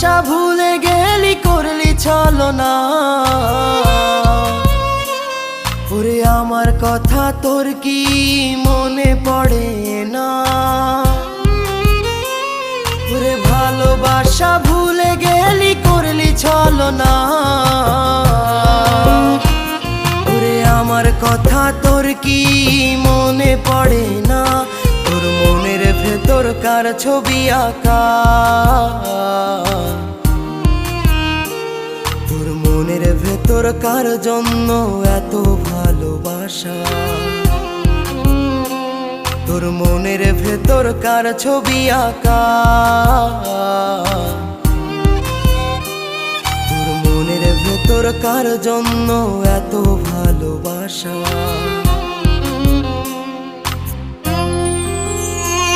ভালোবাসা ভুলে গেলি করলি ছলনা। ওরে আমার কথা তোর কি মনে পড়ে না? ওরে ভালোবাসা ভুলে গেলি করলি ছলনা। ওরে আমার কথা তোর কি মনে পড়ে না? তোর মনের ভেতর কার ছবি আঁকা? তোর মনের ভেতর কার জন্য এত ভালোবাসা? তোর মনের ভেতর কার ছবি আঁকা? তোর মনের ভেতর কার জন্য এত ভালোবাসা?